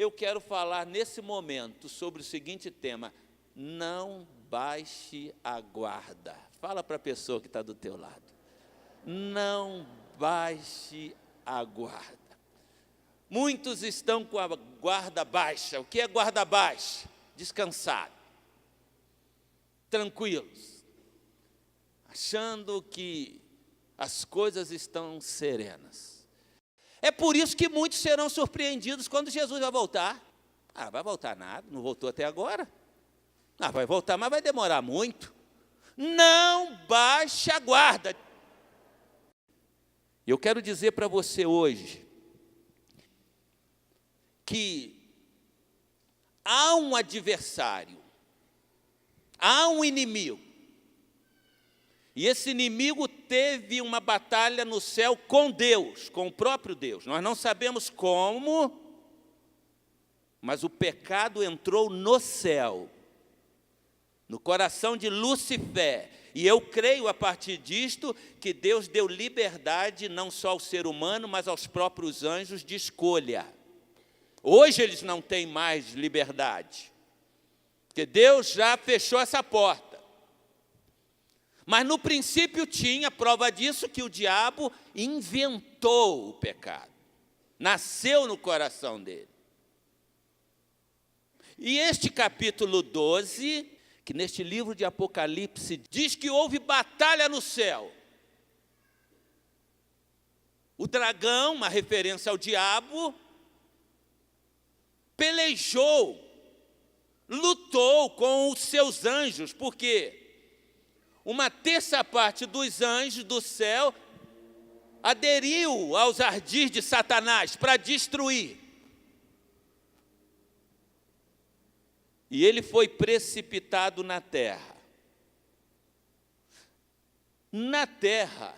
eu quero falar nesse momento sobre o seguinte tema: não baixe a guarda. Fala para a pessoa que está do teu lado. Não baixe a guarda. Muitos estão com a guarda baixa. O que é guarda baixa? Descansado, tranquilos, achando que as coisas estão serenas. É por isso que muitos serão surpreendidos quando Jesus vai voltar. Vai voltar nada, não voltou até agora. Vai voltar, mas vai demorar muito. Não baixe a guarda. Eu quero dizer para você hoje que há um adversário, há um inimigo. E esse inimigo teve uma batalha no céu com Deus, com o próprio Deus. Nós não sabemos como, mas o pecado entrou no céu, no coração de Lúcifer. E eu creio, a partir disto, que Deus deu liberdade não só ao ser humano, mas aos próprios anjos de escolha. Hoje eles não têm mais liberdade, porque Deus já fechou essa porta. Mas no princípio tinha prova disso, que o diabo inventou o pecado. Nasceu no coração dele. E este capítulo 12, que neste livro de Apocalipse diz que houve batalha no céu. O dragão, uma referência ao diabo, pelejou, lutou com os seus anjos, porque uma terça parte dos anjos do céu aderiu aos ardis de Satanás para destruir. E ele foi precipitado na terra. Na terra,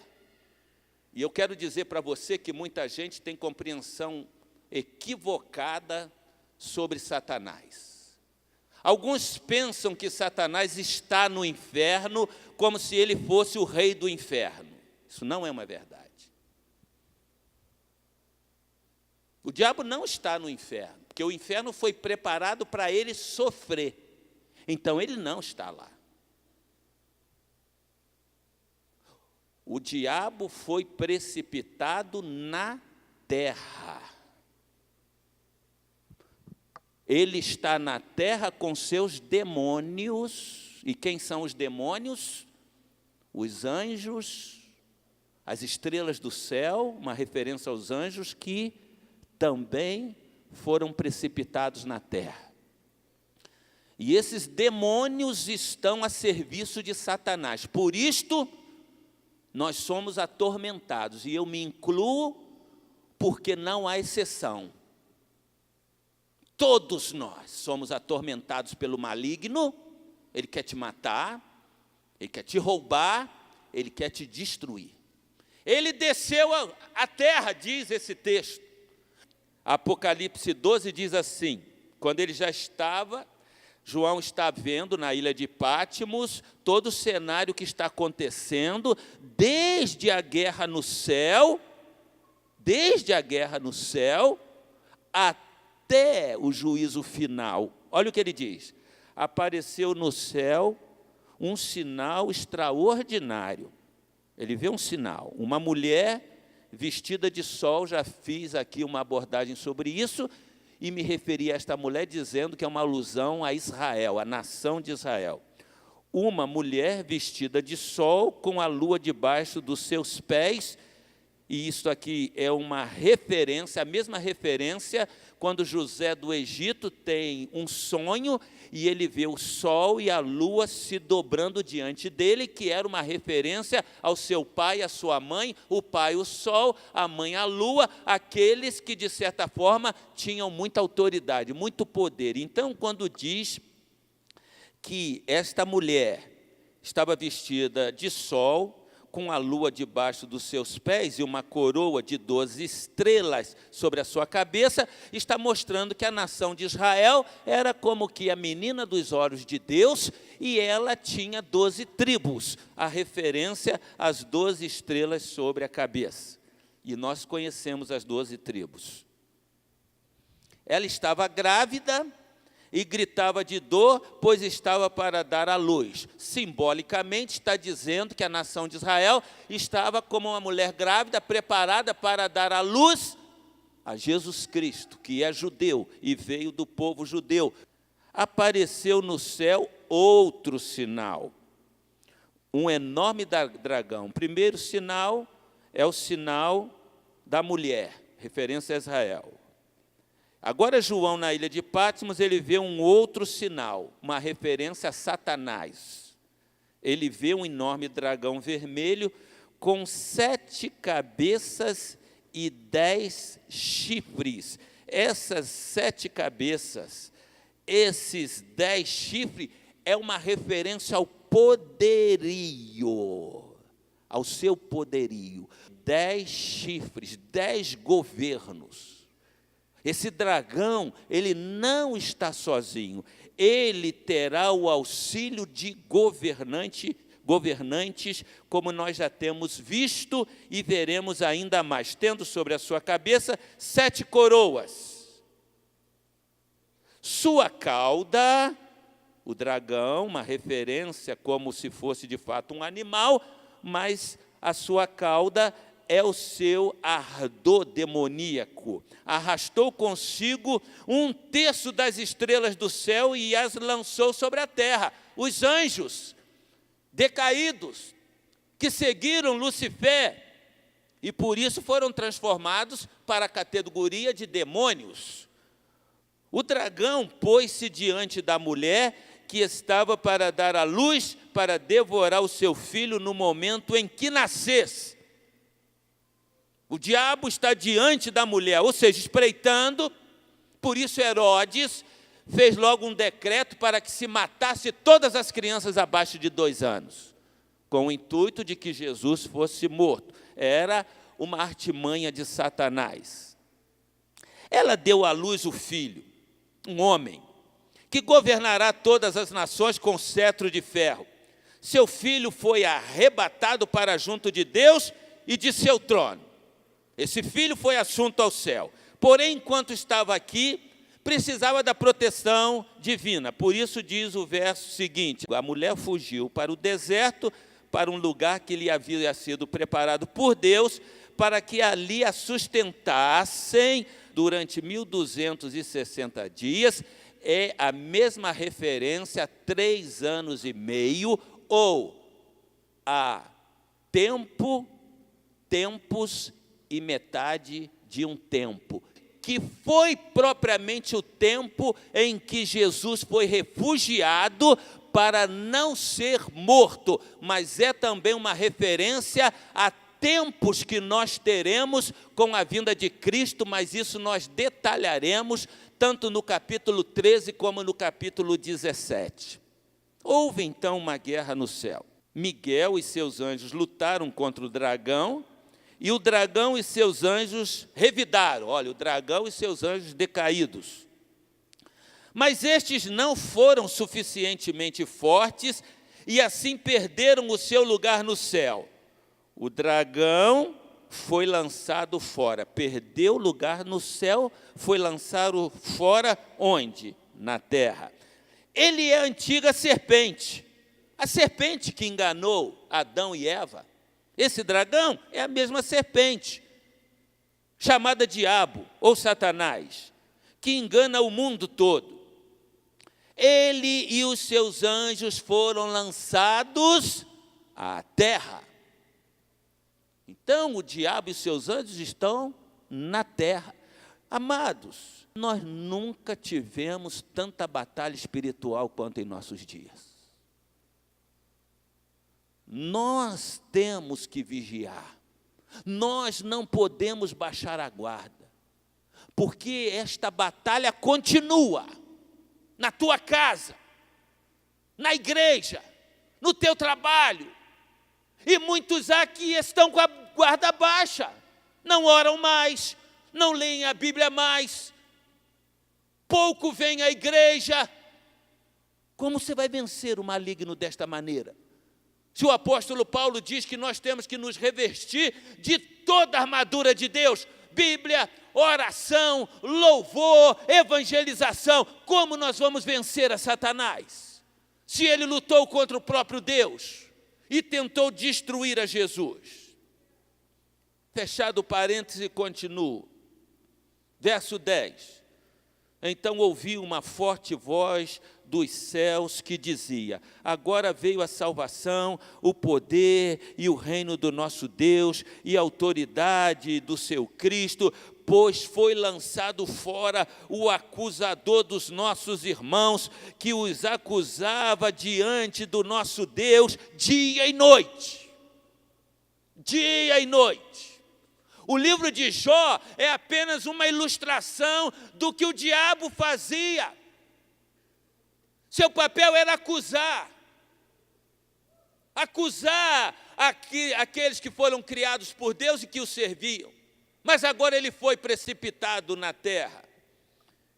e eu quero dizer para você que muita gente tem compreensão equivocada sobre Satanás. Alguns pensam que Satanás está no inferno como se ele fosse o rei do inferno. Isso não é uma verdade. O diabo não está no inferno, porque o inferno foi preparado para ele sofrer. Então ele não está lá. O diabo foi precipitado na terra. Ele está na terra com seus demônios. E quem são os demônios? Os anjos, as estrelas do céu, uma referência aos anjos que também foram precipitados na terra. E esses demônios estão a serviço de Satanás. Por isto, nós somos atormentados. E eu me incluo porque não há exceção. Todos nós somos atormentados pelo maligno. Ele quer te matar, ele quer te roubar, ele quer te destruir. Ele desceu à terra, diz esse texto. Apocalipse 12 diz assim: quando ele já estava, João está vendo na ilha de Pátimos todo o cenário que está acontecendo, desde a guerra no céu, até o juízo final. Olha o que ele diz: apareceu no céu um sinal extraordinário. Ele vê um sinal, uma mulher vestida de sol. Já fiz aqui uma abordagem sobre isso e me referi a esta mulher dizendo que é uma alusão a Israel, a nação de Israel. Uma mulher vestida de sol com a lua debaixo dos seus pés. E isso aqui é uma referência, a mesma referência quando José do Egito tem um sonho e ele vê o sol e a lua se dobrando diante dele, que era uma referência ao seu pai e à sua mãe, o pai o sol, a mãe a lua, aqueles que de certa forma tinham muita autoridade, muito poder. Então, quando diz que esta mulher estava vestida de sol, com a lua debaixo dos seus pés e uma coroa de 12 estrelas sobre a sua cabeça, está mostrando que a nação de Israel era como que a menina dos olhos de Deus, e ela tinha 12 tribos, a referência às 12 estrelas sobre a cabeça. E nós conhecemos as 12 tribos. Ela estava grávida e gritava de dor, pois estava para dar à luz. Simbolicamente, está dizendo que a nação de Israel estava como uma mulher grávida, preparada para dar à luz a Jesus Cristo, que é judeu e veio do povo judeu. Apareceu no céu outro sinal, um enorme dragão. O primeiro sinal é o sinal da mulher, referência a Israel. Agora João, na ilha de Patmos, ele vê um outro sinal, uma referência a Satanás. Ele vê um enorme dragão vermelho com 7 cabeças e 10 chifres. Essas 7 cabeças, esses 10 chifres, é uma referência ao poderio, ao seu poderio. 10 chifres, 10 governos. Esse dragão, ele não está sozinho, ele terá o auxílio de governantes, como nós já temos visto e veremos ainda mais, tendo sobre a sua cabeça 7 coroas. Sua cauda, o dragão, uma referência como se fosse de fato um animal, mas a sua cauda é o seu ardor demoníaco. Arrastou consigo 1/3 das estrelas do céu e as lançou sobre a terra. Os anjos decaídos que seguiram Lucifer e por isso foram transformados para a categoria de demônios. O dragão pôs-se diante da mulher que estava para dar à luz, para devorar o seu filho no momento em que nascesse. O diabo está diante da mulher, ou seja, espreitando. Por isso Herodes fez logo um decreto para que se matasse todas as crianças abaixo de 2 anos, com o intuito de que Jesus fosse morto. Era uma artimanha de Satanás. Ela deu à luz o filho, um homem, que governará todas as nações com cetro de ferro. Seu filho foi arrebatado para junto de Deus e de seu trono. Esse filho foi assunto ao céu. Porém, enquanto estava aqui, precisava da proteção divina. Por isso diz o verso seguinte: a mulher fugiu para o deserto, para um lugar que lhe havia sido preparado por Deus, para que ali a sustentassem durante 1260 dias. É a mesma referência a 3 anos e meio, ou a tempos e metade de um tempo, que foi propriamente o tempo em que Jesus foi refugiado para não ser morto, mas é também uma referência a tempos que nós teremos com a vinda de Cristo, mas isso nós detalharemos tanto no capítulo 13 como no capítulo 17. Houve então uma guerra no céu. Miguel e seus anjos lutaram contra o dragão, e o dragão e seus anjos revidaram. Olha, o dragão e seus anjos decaídos. Mas estes não foram suficientemente fortes e assim perderam o seu lugar no céu. O dragão foi lançado fora, perdeu lugar no céu, foi lançado fora onde? Na terra. Ele é a antiga serpente, a serpente que enganou Adão e Eva. Esse dragão é a mesma serpente, chamada diabo ou Satanás, que engana o mundo todo. Ele e os seus anjos foram lançados à terra. Então, o diabo e seus anjos estão na terra. Amados, nós nunca tivemos tanta batalha espiritual quanto em nossos dias. Nós temos que vigiar, nós não podemos baixar a guarda, porque esta batalha continua na tua casa, na igreja, no teu trabalho, e muitos aqui estão com a guarda baixa, não oram mais, não leem a Bíblia mais, pouco vêm à igreja. Como você vai vencer o maligno desta maneira? Se o apóstolo Paulo diz que nós temos que nos revestir de toda a armadura de Deus, Bíblia, oração, louvor, evangelização. Como nós vamos vencer a Satanás? Se ele lutou contra o próprio Deus e tentou destruir a Jesus. Fechado o parêntese, continuo. Verso 10. Então ouvi uma forte voz dos céus que dizia: agora veio a salvação, o poder e o reino do nosso Deus e a autoridade do seu Cristo, pois foi lançado fora o acusador dos nossos irmãos, que os acusava diante do nosso Deus dia e noite. Dia e noite. O livro de Jó é apenas uma ilustração do que o diabo fazia. Seu papel era acusar aqueles que foram criados por Deus e que o serviam. Mas agora ele foi precipitado na terra.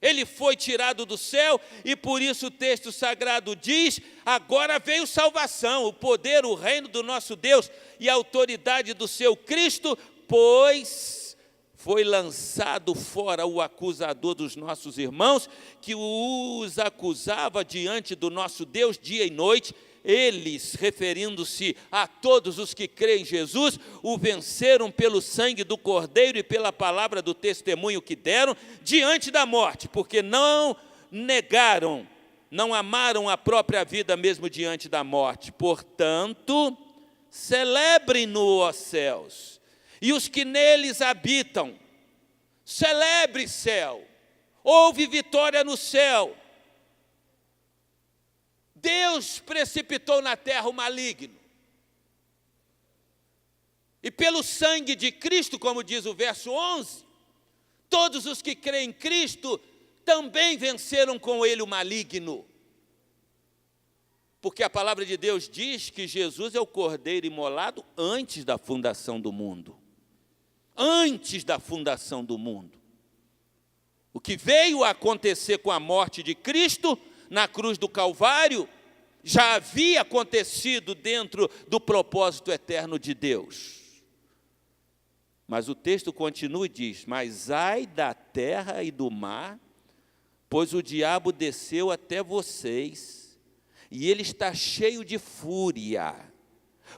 Ele foi tirado do céu e por isso o texto sagrado diz: agora veio salvação, o poder, o reino do nosso Deus e a autoridade do seu Cristo, pois foi lançado fora o acusador dos nossos irmãos, que os acusava diante do nosso Deus dia e noite. Eles, referindo-se a todos os que creem em Jesus, o venceram pelo sangue do Cordeiro e pela palavra do testemunho que deram diante da morte, porque não negaram, não amaram a própria vida mesmo diante da morte. Portanto, celebrem-no, ó céus, e os que neles habitam. Celebre, céu, houve vitória no céu. Deus precipitou na terra o maligno. E pelo sangue de Cristo, como diz o verso 11, todos os que creem em Cristo também venceram com ele o maligno. Porque a palavra de Deus diz que Jesus é o Cordeiro imolado antes da fundação do mundo. Antes da fundação do mundo. O que veio a acontecer com a morte de Cristo na cruz do Calvário já havia acontecido dentro do propósito eterno de Deus. Mas o texto continua e diz: mas ai da terra e do mar, pois o diabo desceu até vocês, e ele está cheio de fúria,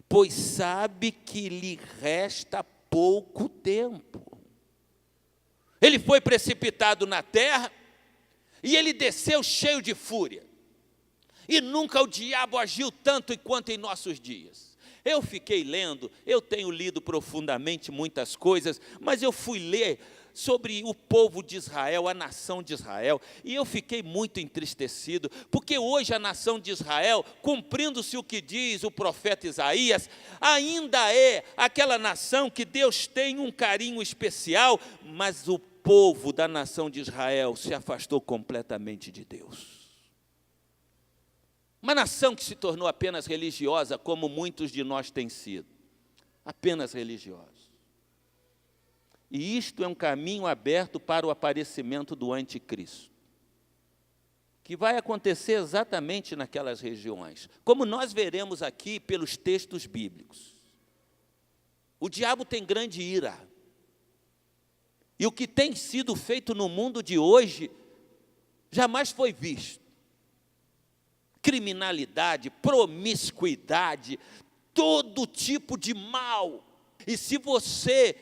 pois sabe que lhe resta pouco tempo. Ele foi precipitado na terra e ele desceu cheio de fúria. E nunca o diabo agiu tanto quanto em nossos dias. Eu fiquei lendo, eu tenho lido profundamente muitas coisas, mas eu fui ler sobre o povo de Israel, a nação de Israel, e eu fiquei muito entristecido, porque hoje a nação de Israel, cumprindo-se o que diz o profeta Isaías, ainda é aquela nação que Deus tem um carinho especial, mas o povo da nação de Israel se afastou completamente de Deus. Uma nação que se tornou apenas religiosa, como muitos de nós têm sido, apenas religiosos. E isto é um caminho aberto para o aparecimento do anticristo, que vai acontecer exatamente naquelas regiões, como nós veremos aqui pelos textos bíblicos. O diabo tem grande ira, e o que tem sido feito no mundo de hoje jamais foi visto. Criminalidade, promiscuidade, todo tipo de mal. E se você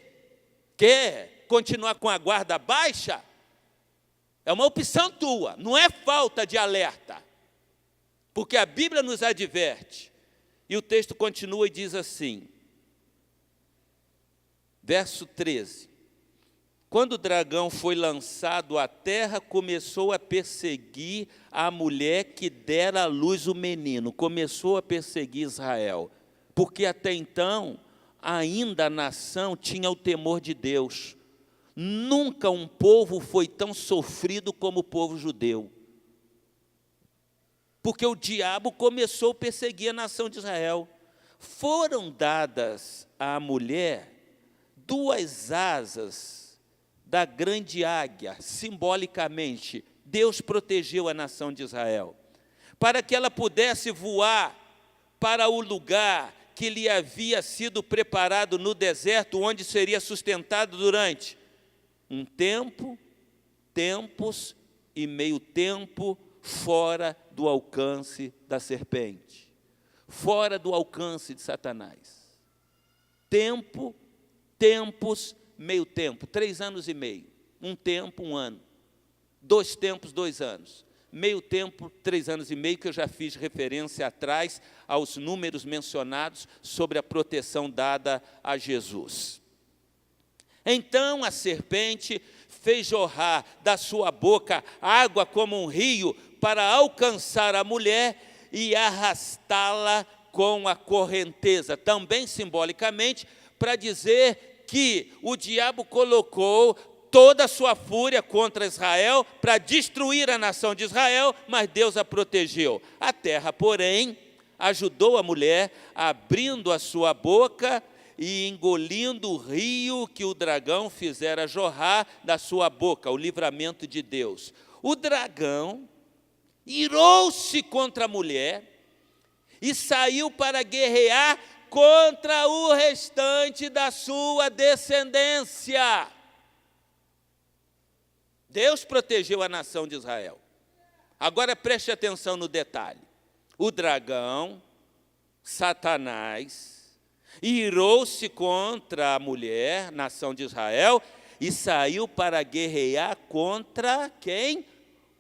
quer continuar com a guarda baixa, é uma opção tua, não é falta de alerta. Porque a Bíblia nos adverte. E o texto continua e diz assim, verso 13. Quando o dragão foi lançado à terra, começou a perseguir a mulher que dera à luz o menino. Começou a perseguir Israel. Porque até então, ainda a nação tinha o temor de Deus. Nunca um povo foi tão sofrido como o povo judeu. Porque o diabo começou a perseguir a nação de Israel. Foram dadas à mulher 2 asas da grande águia, simbolicamente. Deus protegeu a nação de Israel, para que ela pudesse voar para o lugar que lhe havia sido preparado no deserto, onde seria sustentado durante Um tempo, tempos e meio tempo fora do alcance da serpente, fora do alcance de Satanás. Tempo, tempos, meio tempo, 3 anos e meio. Um tempo, 1 ano. 2 tempos, 2 anos. Meio tempo, 3 anos e meio, que eu já fiz referência atrás aos números mencionados sobre a proteção dada a Jesus. Então a serpente fez jorrar da sua boca água como um rio para alcançar a mulher e arrastá-la com a correnteza. Também simbolicamente para dizer que o diabo colocou toda a sua fúria contra Israel para destruir a nação de Israel, mas Deus a protegeu. A terra, porém, ajudou a mulher, abrindo a sua boca e engolindo o rio que o dragão fizera jorrar da sua boca, o livramento de Deus. O dragão irou-se contra a mulher e saiu para guerrear contra o restante da sua descendência. Deus protegeu a nação de Israel. Agora preste atenção no detalhe. O dragão, Satanás, irou-se contra a mulher, nação de Israel, e saiu para guerrear contra quem?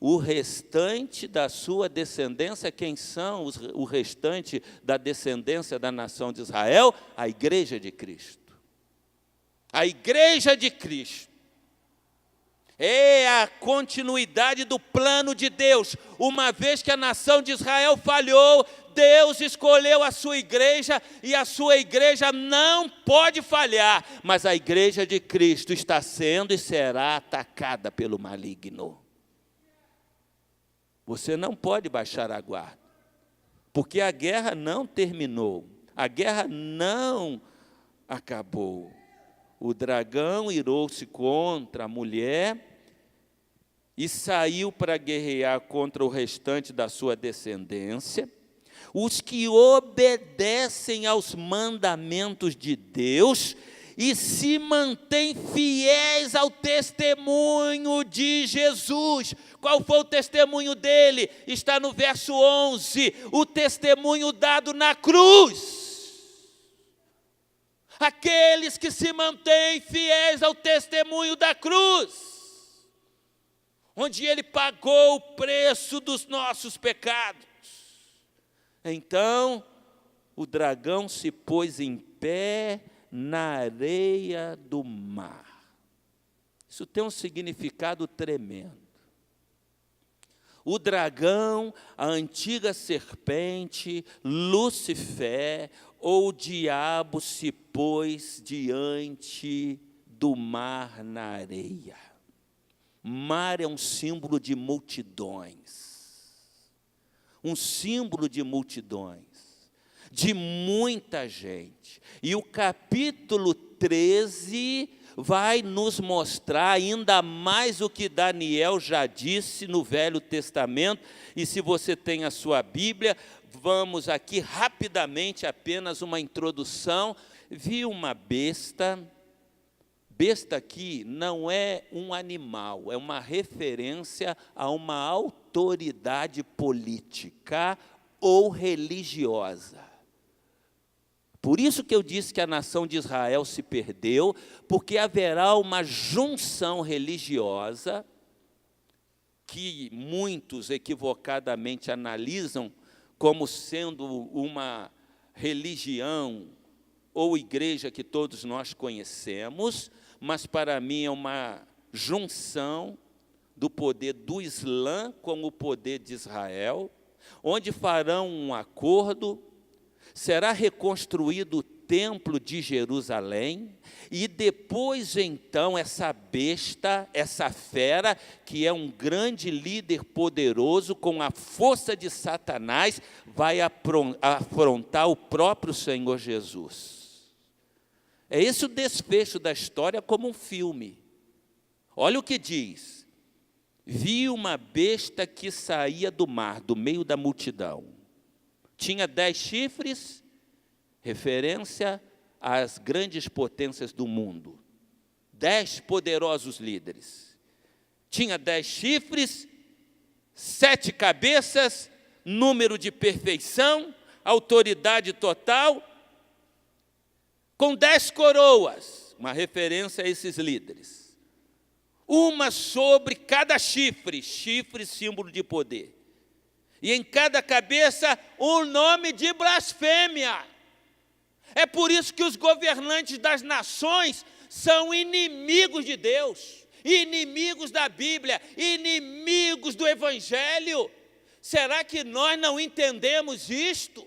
O restante da sua descendência. Quem são o restante da descendência da nação de Israel? A igreja de Cristo. A igreja de Cristo é a continuidade do plano de Deus. Uma vez que a nação de Israel falhou, Deus escolheu a sua igreja, e a sua igreja não pode falhar, mas a igreja de Cristo está sendo e será atacada pelo maligno. Você não pode baixar a guarda, porque a guerra não terminou, a guerra não acabou. O dragão irou-se contra a mulher e saiu para guerrear contra o restante da sua descendência. Os que obedecem aos mandamentos de Deus e se mantêm fiéis ao testemunho de Jesus. Qual foi o testemunho dele? Está no verso 11, o testemunho dado na cruz. Aqueles que se mantêm fiéis ao testemunho da cruz, onde ele pagou o preço dos nossos pecados. Então, o dragão se pôs em pé na areia do mar. Isso tem um significado tremendo. O dragão, a antiga serpente, Lúcifer, ou o diabo, se pôs diante do mar na areia. Mar é um símbolo de multidões. Um símbolo de multidões, de muita gente. E o capítulo 13 vai nos mostrar ainda mais o que Daniel já disse no Velho Testamento. E se você tem a sua Bíblia, vamos aqui rapidamente, apenas uma introdução. Vi uma besta. Besta aqui não é um animal, é uma referência a uma autoridade política ou religiosa. Por isso que eu disse que a nação de Israel se perdeu, porque haverá uma junção religiosa que muitos equivocadamente analisam como sendo uma religião ou igreja que todos nós conhecemos, mas para mim é uma junção do poder do Islã com o poder de Israel, onde farão um acordo, será reconstruído o templo de Jerusalém, e depois então essa besta, essa fera, que é um grande líder poderoso com a força de Satanás, vai afrontar o próprio Senhor Jesus. É esse o desfecho da história como um filme. Olha o que diz: vi uma besta que saía do mar, do meio da multidão. Tinha 10 chifres, referência às grandes potências do mundo. 10 poderosos líderes. Tinha 10 chifres, 7 cabeças, número de perfeição, autoridade total, com 10 coroas, uma referência a esses líderes. Uma sobre cada chifre, chifre símbolo de poder. E em cada cabeça um nome de blasfêmia. É por isso que os governantes das nações são inimigos de Deus, inimigos da Bíblia, inimigos do Evangelho. Será que nós não entendemos isto?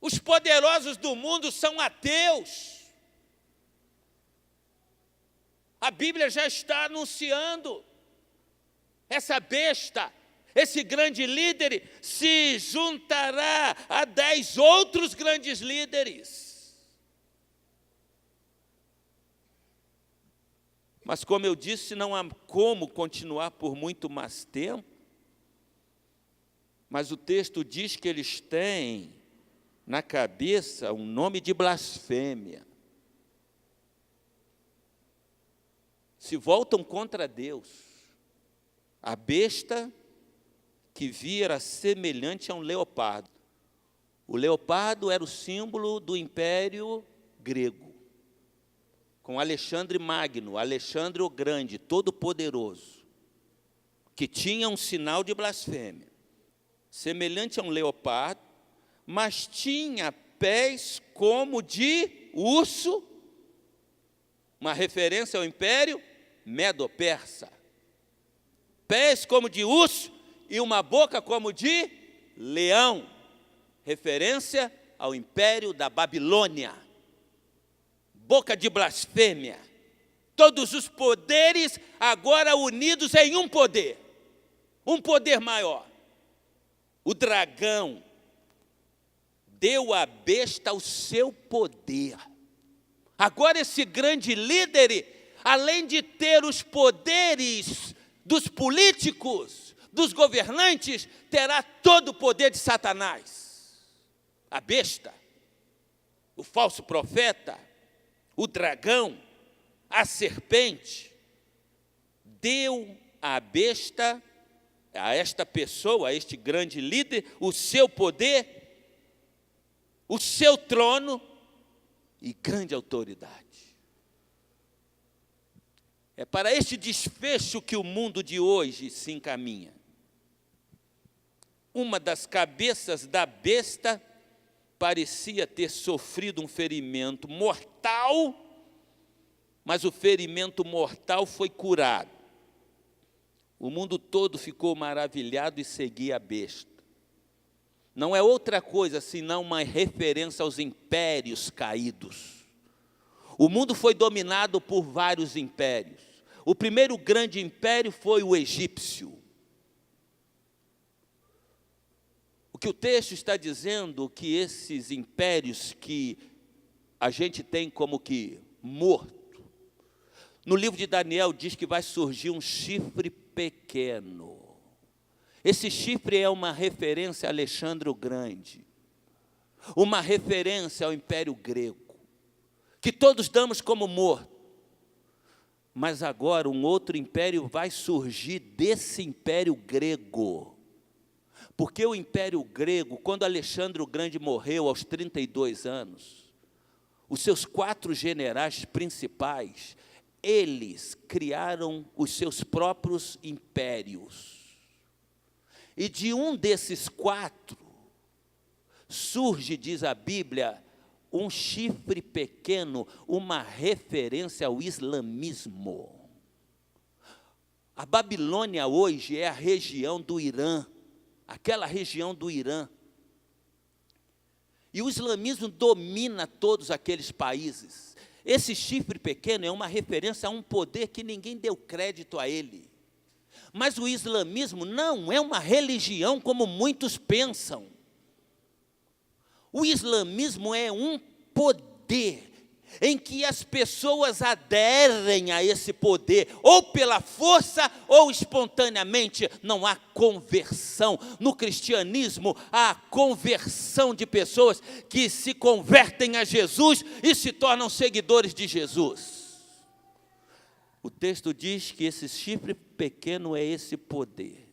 Os poderosos do mundo são ateus. A Bíblia já está anunciando. Essa besta, esse grande líder, se juntará a 10 outros grandes líderes. Mas, como eu disse, não há como continuar por muito mais tempo. Mas o texto diz que eles têm na cabeça um nome de blasfêmia. Se voltam contra Deus. A besta que via era semelhante a um leopardo. O leopardo era o símbolo do Império Grego, com Alexandre Magno, Alexandre o Grande, todo-poderoso, que tinha um sinal de blasfêmia, semelhante a um leopardo, mas tinha pés como de urso, uma referência ao Império Medo-Persa. Pés como de urso e uma boca como de leão, referência ao Império da Babilônia. Boca de blasfêmia. Todos os poderes agora unidos em um poder maior. O dragão deu à besta o seu poder. Agora esse grande líder, além de ter os poderes dos políticos, dos governantes, terá todo o poder de Satanás. A besta, o falso profeta, o dragão, a serpente, deu à besta, a esta pessoa, a este grande líder, o seu poder, o seu trono e grande autoridade. É para este desfecho que o mundo de hoje se encaminha. Uma das cabeças da besta parecia ter sofrido um ferimento mortal, mas o ferimento mortal foi curado. O mundo todo ficou maravilhado e seguia a besta. Não é outra coisa senão uma referência aos impérios caídos. O mundo foi dominado por vários impérios. O primeiro grande império foi o egípcio. O que o texto está dizendo, que esses impérios que a gente tem como que morto, no livro de Daniel diz que vai surgir um chifre pequeno. Esse chifre é uma referência a Alexandre o Grande, uma referência ao Império Grego, que todos damos como morto. Mas agora um outro império vai surgir desse Império Grego. Porque o Império Grego, quando Alexandre o Grande morreu aos 32 anos, os seus 4 generais principais, eles criaram os seus próprios impérios. E de um desses 4, surge, diz a Bíblia, um chifre pequeno, uma referência ao islamismo. A Babilônia hoje é a região do Irã, aquela região do Irã. E o islamismo domina todos aqueles países. Esse chifre pequeno é uma referência a um poder que ninguém deu crédito a ele. Mas o islamismo não é uma religião como muitos pensam. O islamismo é um poder, em que as pessoas aderem a esse poder, ou pela força, ou espontaneamente, não há conversão. No cristianismo, há conversão de pessoas que se convertem a Jesus e se tornam seguidores de Jesus. O texto diz que esse chifre pequeno é esse poder.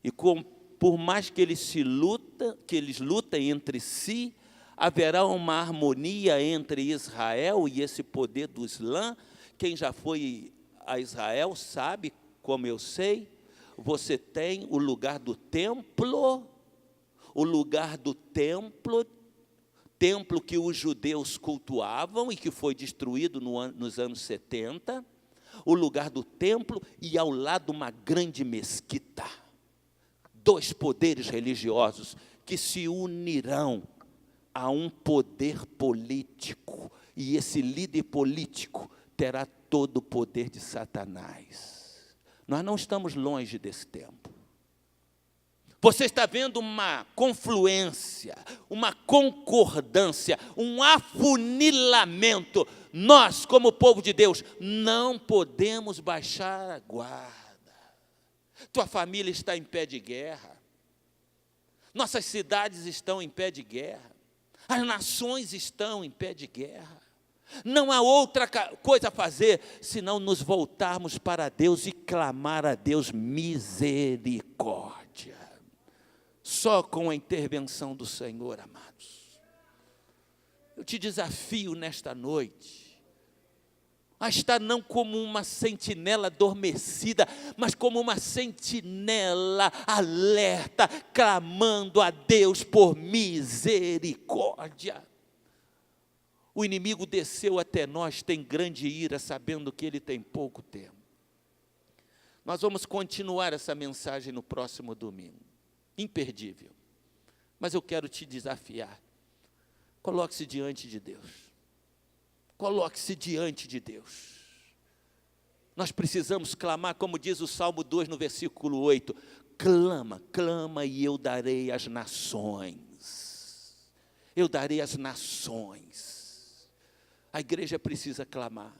E por mais que eles lutem entre si, haverá uma harmonia entre Israel e esse poder do Islã. Quem já foi a Israel sabe, como eu sei, você tem o lugar do templo templo que os judeus cultuavam e que foi destruído nos anos 70, o lugar do templo e ao lado uma grande mesquita. 2 poderes religiosos que se unirão a um poder político, e esse líder político terá todo o poder de Satanás. Nós não estamos longe desse tempo. Você está vendo uma confluência, uma concordância, um afunilamento. Nós, como povo de Deus, não podemos baixar a guarda. Tua família está em pé de guerra. Nossas cidades estão em pé de guerra. As nações estão em pé de guerra. Não há outra coisa a fazer, senão nos voltarmos para Deus e clamar a Deus misericórdia. Só com a intervenção do Senhor, amados. Eu te desafio nesta noite a estar não como uma sentinela adormecida, mas como uma sentinela alerta, clamando a Deus por misericórdia. O inimigo desceu até nós, tem grande ira, sabendo que ele tem pouco tempo. Nós vamos continuar essa mensagem no próximo domingo. Imperdível. Mas eu quero te desafiar. Coloque-se diante de Deus. Coloque-se diante de Deus. Nós precisamos clamar, como diz o Salmo 2, no versículo 8. Clama, clama e eu darei às nações. Eu darei às nações. A igreja precisa clamar.